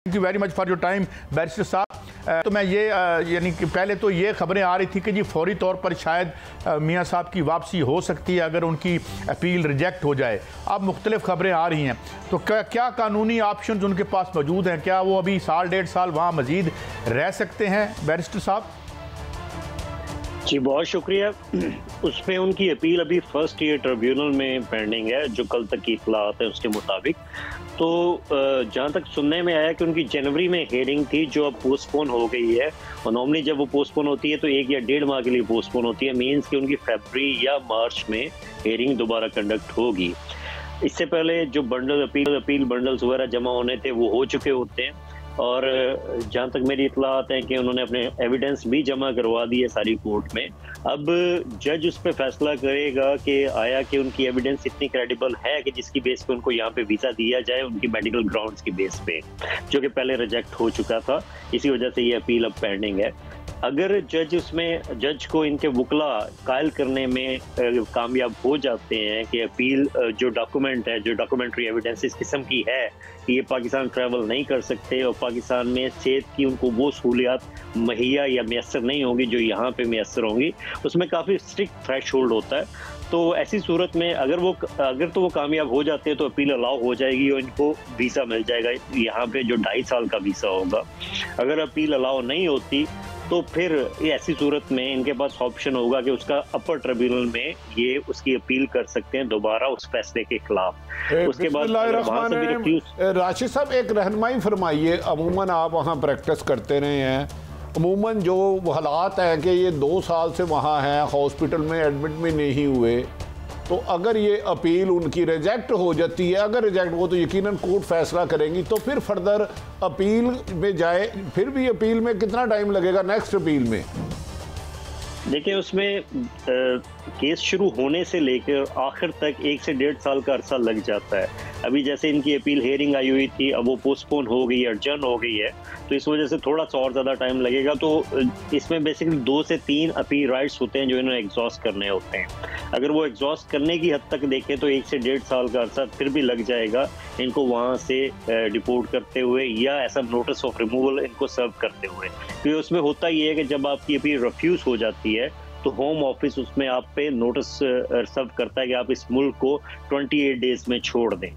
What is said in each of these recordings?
Thank you very much for your time barrister साहब। तो मैं ये यानी कि पहले तो ये खबरें आ रही थी कि जी फौरी तौर पर शायद मियाँ साहब की वापसी हो सकती है अगर उनकी अपील रिजेक्ट हो जाए। अब मुख्तलिफ खबरें आ रही हैं, तो क्या कानूनी ऑप्शन उनके पास मौजूद हैं? क्या वो अभी साल डेढ़ साल वहाँ मजीद रह सकते हैं बैरिस्टर साहब? जी बहुत शुक्रिया। उस पर उनकी अपील अभी फर्स्ट ईयर ट्रिब्यूनल में पेंडिंग है, जो कल तक की इत्तलात है उसके मुताबिक। तो जहाँ तक सुनने में आया कि उनकी जनवरी में हेयरिंग थी जो अब पोस्टपोन हो गई है, और नॉर्मली जब वो पोस्टपोन होती है तो 1 या 1.5 माह के लिए पोस्टपोन होती है। मीन्स कि उनकी फरवरी या मार्च में हेयरिंग दोबारा कंडक्ट होगी। इससे पहले जो अपील बंडल्स वगैरह जमा होने थे वो हो चुके होते हैं, और जहाँ तक मेरी इत्तलात है कि उन्होंने अपने एविडेंस भी जमा करवा दी है सारी कोर्ट में। अब जज उस पर फैसला करेगा कि आया कि उनकी एविडेंस इतनी क्रेडिबल है कि जिसकी बेस पे उनको यहाँ पे वीज़ा दिया जाए उनकी मेडिकल ग्राउंड्स की बेस पे, जो कि पहले रिजेक्ट हो चुका था। इसी वजह से ये अपील अब पेंडिंग है। अगर जज को इनके वकला कायल करने में कामयाब हो जाते हैं कि अपील जो डॉक्यूमेंट है, जो डॉक्यूमेंट्री एविडेंस इस किस्म की है कि ये पाकिस्तान ट्रैवल नहीं कर सकते और पाकिस्तान में सेहत की उनको वो सहूलियात मुहैया या मैसर नहीं होंगी जो यहाँ पे मैसर होंगी, उसमें काफ़ी स्ट्रिक्ट थ्रेश होल्ड होता है। तो ऐसी सूरत में अगर वो कामयाब हो जाते हैं तो अपील अलाउ हो जाएगी और इनको वीज़ा मिल जाएगा यहाँ पे, जो 2.5 साल का वीज़ा होगा। अगर अपील अलाउ नहीं होती तो फिर ऐसी सूरत में इनके पास ऑप्शन होगा कि उसका अपर ट्रिब्यूनल में ये उसकी अपील कर सकते हैं दोबारा उस फैसले के खिलाफ। उसके बाद राशिद साहब एक रहनुमाई फरमाइए, अमूमन आप वहाँ प्रैक्टिस करते रहे हैं, अमूमन जो हालात हैं कि ये 2 साल से वहाँ हैं, हॉस्पिटल में एडमिट भी नहीं हुए, तो अगर ये अपील उनकी रिजेक्ट हो जाती है, अगर रिजेक्ट हो तो यकीनन कोर्ट फैसला करेंगी, तो फिर फर्दर अपील में जाए, फिर भी अपील में कितना टाइम लगेगा नेक्स्ट अपील में? देखिए उसमें केस शुरू होने से लेकर आखिर तक 1 से 1.5 साल का अरसा लग जाता है। अभी जैसे इनकी अपील हेयरिंग आई हुई थी, अब वो पोस्टपोन हो गई, अर्जन हो गई है, तो इस वजह से थोड़ा सा और ज़्यादा टाइम लगेगा। तो इसमें बेसिकली 2 से 3 अपील राइट्स होते हैं जो इन्होंने एग्जॉस्ट करने होते हैं। अगर वो एग्जॉस्ट करने की हद तक देखें तो 1 से 1.5 साल का अरसा फिर भी लग जाएगा इनको वहाँ से डिपोर्ट करते हुए या ऐसा नोटिस ऑफ रिमूवल इनको सर्व करते हुए। क्योंकि उसमें होता ही है कि जब आपकी अपील रिफ्यूज़ हो जाती है तो होम ऑफिस उसमें आप पे नोटिस सर्व करता है कि आप इस मुल्क को 28 डेज में छोड़ दें।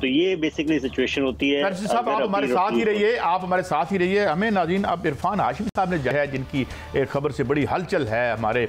तो ये बेसिकली सिचुएशन होती है। साहब आप हमारे साथ ही रहिए, हमें नाज़रीन अब इरफान हाशिमी साहब ने जो है, जिनकी एक खबर से बड़ी हलचल है हमारे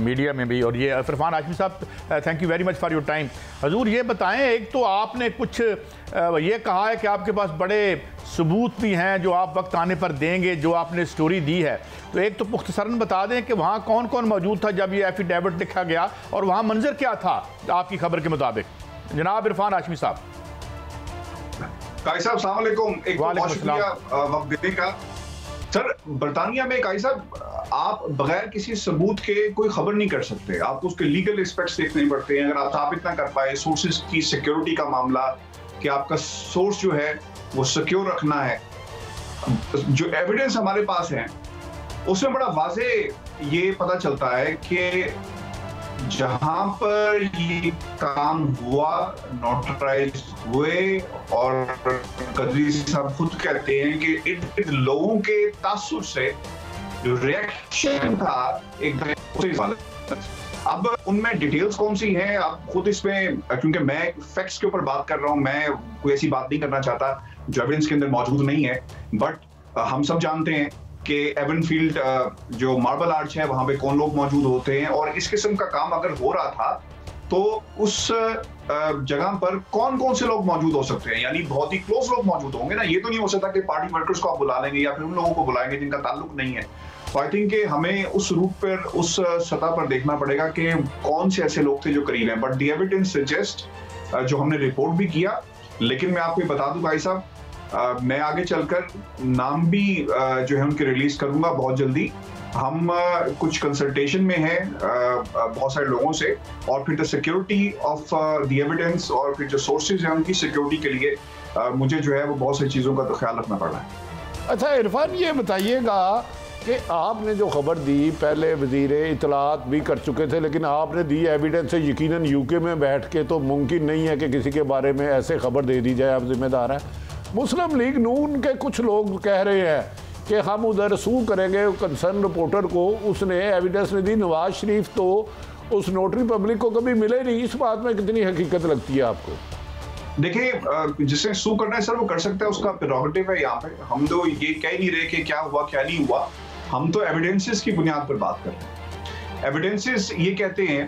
मीडिया में भी, और ये इरफान हाशिमी साहब thank you very much for your time. हजूर ये बताएं, एक तो आपने कुछ ये कहा है कि आपके पास बड़े सबूत भी हैं जो आप वक्त आने पर देंगे, जो आपने स्टोरी दी है, तो एक तो मुख्तसरन बता दें कि वहाँ कौन कौन मौजूद था जब ये एफिडेविट लिखा गया और वहाँ मंजर क्या था आपकी खबर के मुताबिक, जनाब इरफान हाशिमी साहब। काई साहब अस्सलाम वालेकुम, एक बहुत शुक्रिया वक्त देने का। सर बरतानिया में काई साहब आप बगैर किसी सबूत के कोई खबर नहीं कर सकते, आपको उसके लीगल एस्पेक्ट्स देखने पड़ते हैं। अगर आप साबित ना कर पाए सोर्सेज की सिक्योरिटी का मामला कि आपका सोर्स जो है वो सिक्योर रखना है, जो एविडेंस हमारे पास है उसमें बड़ा वाजे ये पता चलता है कि जहां पर ये काम हुआ, नोटराइज हुए, और कदरी साहब खुद कहते हैं कि इन लोगों के तासुर से जो रिएक्शन था एक अब उनमें डिटेल्स कौन सी हैं आप खुद इसमें, क्योंकि मैं फैक्ट्स के ऊपर बात कर रहा हूं, मैं कोई ऐसी बात नहीं करना चाहता जो एविडेंस के अंदर मौजूद नहीं है। बट हम सब जानते हैं कि एवनफील्ड जो मार्बल आर्च है वहां पे कौन लोग मौजूद होते हैं, और इस किस्म का काम अगर हो रहा था तो उस जगह पर कौन कौन से लोग मौजूद हो सकते हैं, यानी बहुत ही क्लोज लोग मौजूद होंगे ना। ये तो नहीं हो सकता कि पार्टी वर्कर्स को आप बुला लेंगे या फिर उन लोगों को बुलाएंगे जिनका ताल्लुक नहीं है। तो आई थिंक हमें उस रूट पर, उस सतह पर देखना पड़ेगा कि कौन से ऐसे लोग थे जो करीब हैं। बट द एविडेंस सजेस्ट, जो हमने रिपोर्ट भी किया, लेकिन मैं आपको बता दूं भाई साहब, मैं आगे चलकर नाम भी जो है उनके रिलीज करूंगा बहुत जल्दी। हम कुछ कंसल्टेशन में हैं बहुत सारे लोगों से, और फिर the security of the evidence और फिर जो सोर्सेज हैं उनकी सिक्योरिटी के लिए मुझे जो है वो बहुत सारी चीज़ों का तो ख्याल रखना पड़ रहा है। अच्छा इरफान ये बताइएगा कि आपने जो खबर दी, पहले वज़ीर इत्तलात भी कर चुके थे, लेकिन आपने दी एविडेंस से, यकीनन यूके में बैठ के तो मुमकिन नहीं है कि किसी के बारे में ऐसे खबर दे दी जाए, आप जिम्मेदार हैं। मुस्लिम लीग नून के कुछ लोग कह रहे हैं कि हम उधर सू करेंगे कंसर्न रिपोर्टर को, उसने एविडेंस नहीं दी। नवाज शरीफ तो उस नोटरी पब्लिक को कभी मिले नहीं। इस बात में कितनी हकीकत लगती है आपको? देखिए, जिसे सू करना है सर वो कर सकता है, उसका प्रेरोगेटिव है। यहाँ पे हम तो ये कह नहीं रहे कि क्या हुआ क्या नहीं हुआ, हम तो एविडेंसेस की बुनियाद पर बात कर रहे हैं। एविडेंसेस ये कहते हैं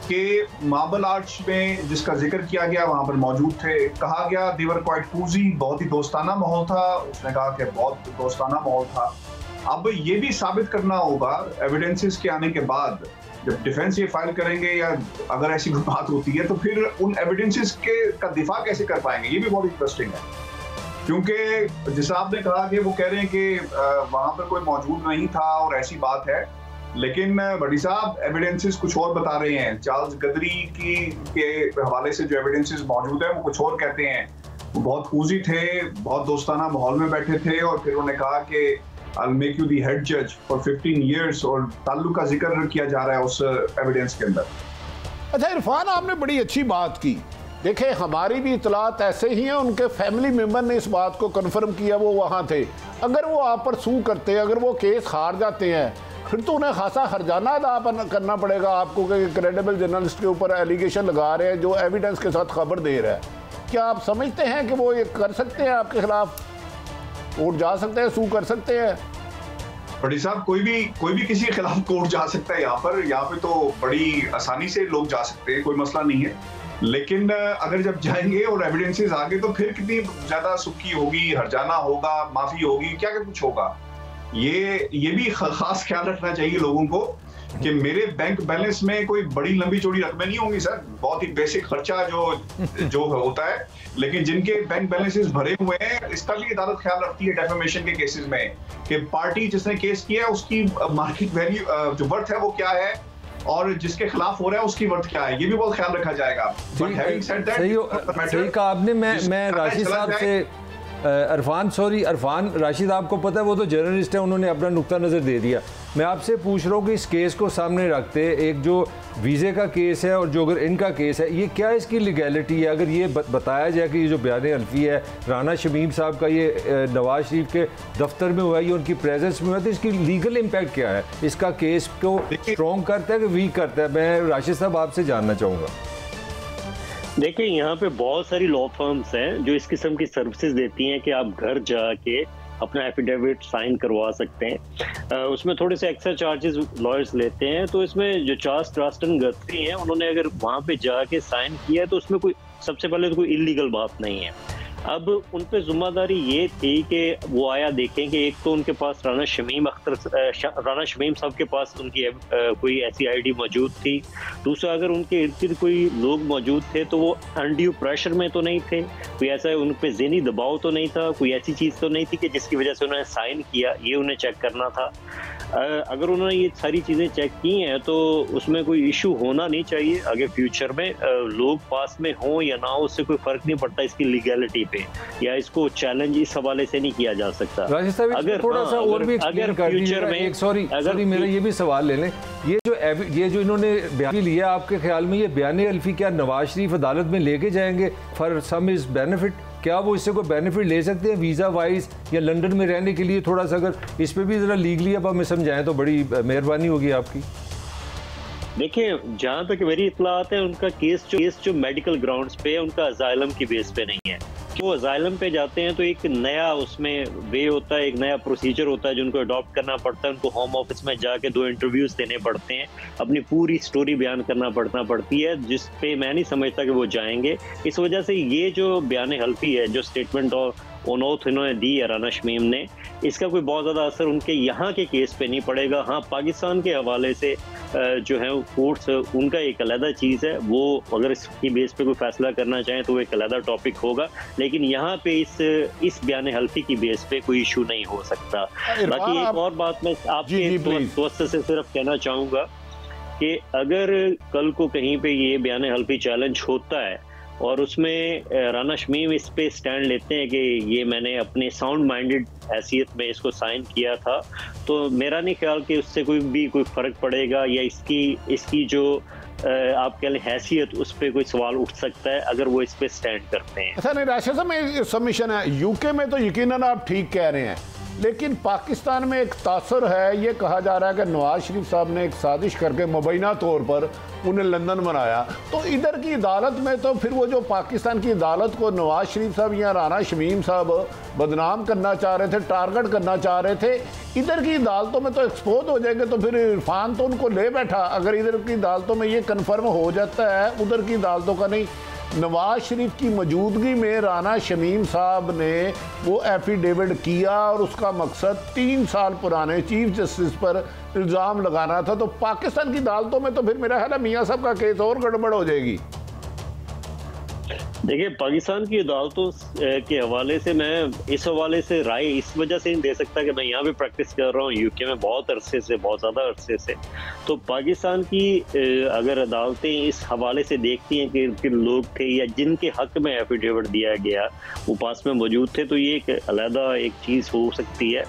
कि मार्बल आर्च में जिसका जिक्र किया गया वहां पर मौजूद थे, कहा गया देवर क्वाइट कूजी, बहुत ही दोस्ताना माहौल था। उसने कहा कि बहुत दोस्ताना माहौल था। अब ये भी साबित करना होगा एविडेंसेस के आने के बाद, जब डिफेंस ये फाइल करेंगे या अगर ऐसी कोई बात होती है तो फिर उन एविडेंसेस के का दिफा कैसे कर पाएंगे, ये भी बहुत इंटरेस्टिंग है। क्योंकि जैसा आपने कहा कि वो कह रहे हैं कि वहां पर कोई मौजूद नहीं था और ऐसी बात है, लेकिन बड़ी साहब एविडेंसेस कुछ और बता रहे हैं। चार्ल्स गदरी के हवाले से जो एविडेंसेस मौजूद है वो कुछ और कहते हैं। वो बहुत कूजी थे, बहुत दोस्ताना माहौल में बैठे थे और फिर उन्होंने कहा कि I'll make you the head judge for 15 years और ताल्लुक का जिक्र किया जा रहा है उस एविडेंस के अंदर। अच्छा इरफान, आपने बड़ी अच्छी बात की। देखें, हमारी भी इतलात ऐसे ही हैं, उनके फैमिली मेंबर ने इस बात को कंफर्म किया, वो वहाँ थे। अगर वो आप पर सू करते हैं, अगर वो केस हार जाते हैं, फिर तो उन्हें खासा हर्जाना अदा करना पड़ेगा आपको कि क्रेडिबल जर्नलिस्ट के ऊपर एलिगेशन लगा रहे हैं जो एविडेंस के साथ खबर दे रहा है। क्या आप समझते हैं कि वो ये कर सकते हैं, आपके खिलाफ कोर्ट जा सकते हैं, सू कर सकते हैं? बड़ी साहब, कोई भी किसी के खिलाफ कोर्ट जा सकता है। यहाँ पे तो बड़ी आसानी से लोग जा सकते हैं, कोई मसला नहीं है। लेकिन अगर जब जाएंगे और एविडेंसेस आ गए तो फिर कितनी ज्यादा सुक्की होगी, हर्जाना होगा, माफी होगी, क्या क्या कुछ होगा। ये भी खास ख्याल रखना चाहिए लोगों को कि मेरे बैंक बैलेंस में कोई बड़ी लंबी चौड़ी रकमें नहीं होंगी सर, बहुत ही बेसिक खर्चा जो होता है। लेकिन जिनके बैंक बैलेंसेस भरे हुए हैं, इसका भी अदालत ख्याल रखती है डेफेमेशन के केसेस में कि पार्टी जिसने केस किया है उसकी मार्केट वैल्यू जो वर्थ है वो क्या है और जिसके खिलाफ हो रहा है उसकी वर्थ क्या है, ये भी बहुत ख्याल रखा जाएगा। सही कहा आपने। मैं राशिद साहब से अरफान राशिद, आपको पता है वो तो जर्नलिस्ट है, उन्होंने अपना नुक्ता नज़र दे दिया। मैं आपसे पूछ रहा हूँ कि इस केस को सामने रखते एक जो वीज़े का केस है और जो अगर इनका केस है, ये क्या इसकी लीगैलिटी है? अगर ये बताया जाए कि ये जो बयान हल्फी है राना शमीम साहब का, ये नवाज शरीफ के दफ्तर में हुआ है, ये उनकी प्रेजेंस में हुआ है, तो इसकी लीगल इम्पैक्ट क्या है? इसका केस को स्ट्रॉन्ग करता है कि वीक करता है? मैं राशिद साहब आपसे जानना चाहूँगा। देखिए, यहाँ पे बहुत सारी लॉ फर्म्स हैं जो इस किस्म की सर्विसेज देती हैं कि आप घर जाके अपना एफिडेविट साइन करवा सकते हैं। उसमें थोड़े से एक्स्ट्रा चार्जेस लॉयर्स लेते हैं। तो इसमें जो चार्ल्स ट्रास्टन गथरी हैं, उन्होंने अगर वहाँ पे जाके साइन किया है तो उसमें कोई, सबसे पहले तो कोई इलीगल बात नहीं है। अब उन पे जिम्मेदारी ये थी कि वो आया देखें कि एक तो उनके पास राना शमीम साहब के पास उनकी कोई ऐसी आईडी मौजूद थी। दूसरा, अगर उनके इर्द गिर्द कोई लोग मौजूद थे तो वो अनड्यू प्रेशर में तो नहीं थे, कोई ऐसा उन पे ज़हनी दबाव तो नहीं था, कोई ऐसी चीज़ तो नहीं थी कि जिसकी वजह से उन्होंने साइन किया, ये उन्हें चेक करना था। अगर उन्होंने ये सारी चीज़ें चेक की हैं तो उसमें कोई इशू होना नहीं चाहिए। अगर फ्यूचर में लोग पास में हों या ना हो, उससे कोई फ़र्क नहीं पड़ता इसकी लीगैलिटी पे, या इसको चैलेंज इस हवाले से नहीं किया जा सकता। अगर थोड़ा सा और भी एक्सप्लेन कर दीजिए। एक सॉरी मेरा ये भी सवाल ले लें, ये जो इन्होंने बयान लिया, आपके ख्याल में ये बयान हल्फी क्या नवाज शरीफ अदालत में लेके जाएंगे फॉर सम इज बेनिफिट? क्या वो इससे कोई बेनिफिट ले सकते हैं वीज़ा वाइज या लंदन में रहने के लिए? थोड़ा सा अगर इस पे भी ज़रा लीगली अब हमें समझाएं तो बड़ी मेहरबानी होगी आपकी। देखिए, जहाँ तक मेरी इत्तलात है, उनका केस जो मेडिकल ग्राउंड्स पे है, उनका अजाइलम की बेस पे नहीं है। वो अजाइलम पे जाते हैं तो एक नया उसमें वे होता है, एक नया प्रोसीजर होता है जो उनको अडॉप्ट करना पड़ता है। उनको होम ऑफिस में जाके 2 इंटरव्यूज देने पड़ते हैं, अपनी पूरी स्टोरी बयान करना पड़ती है, जिस पे मैं नहीं समझता कि वो जाएंगे। इस वजह से ये जो बयान हल्फी है, जो स्टेटमेंट ऑन ओथ इन्होंने दी है राना शमीम ने, इसका कोई बहुत ज़्यादा असर उनके यहाँ के केस पे नहीं पड़ेगा। हाँ, पाकिस्तान के हवाले से जो है कोर्ट्स, उनका एक अलग चीज़ है, वो अगर इसकी बेस पे कोई फैसला करना चाहें तो वो एक अलग टॉपिक होगा। लेकिन यहाँ पे इस बयान हल्फी की बेस पे कोई इशू नहीं हो सकता। बाकी एक और बात मैं आपके दोस्त से सिर्फ कहना चाहूँगा कि अगर कल को कहीं पे ये बयान हल्फी चैलेंज होता है और उसमें राना शमीम इस पे स्टैंड लेते हैं कि ये मैंने अपने साउंड माइंडेड हैसियत में इसको साइन किया था, तो मेरा नहीं ख्याल कि उससे कोई फ़र्क पड़ेगा या इसकी जो आप कह लें हैसियत, उस पर कोई सवाल उठ सकता है अगर वो इस पे स्टैंड करते हैं। अच्छा नहीं राशिद साहब, में सबमिशन है यूके में तो यकीनन आप ठीक कह रहे हैं, लेकिन पाकिस्तान में एक तासर है, ये कहा जा रहा है कि नवाज शरीफ साहब ने एक साजिश करके मुबैना तौर पर उन्हें लंदन बनाया। तो इधर की अदालत में तो फिर वो जो पाकिस्तान की अदालत को नवाज शरीफ साहब या राना शमीम साहब बदनाम करना चाह रहे थे, टारगेट करना चाह रहे थे, इधर की अदालतों में तो एक्सपोज हो जाएंगे। तो फिर इरफान तो उनको ले बैठा, अगर इधर की अदालतों में ये कन्फर्म हो जाता है, उधर की अदालतों का नहीं। नवाज शरीफ की मौजूदगी में राना शमीम साहब ने वो एफिडेविट किया और उसका मकसद 3 साल पुराने चीफ जस्टिस पर इल्ज़ाम लगाना था। तो पाकिस्तान की अदालतों में तो फिर मेरा ख्याल है मियाँ साहब का केस और गड़बड़ हो जाएगी। देखिए, पाकिस्तान की अदालतों के हवाले से मैं इस हवाले से राय इस वजह से नहीं दे सकता कि मैं यहाँ पे प्रैक्टिस कर रहा हूँ यूके में बहुत अरसे से, बहुत ज़्यादा अरसे से। तो पाकिस्तान की अगर अदालतें इस हवाले से देखती हैं कि लोग थे या जिनके हक में एफिडेविट दिया गया वो पास में मौजूद थे, तो ये एक अलहदा एक चीज़ हो सकती है।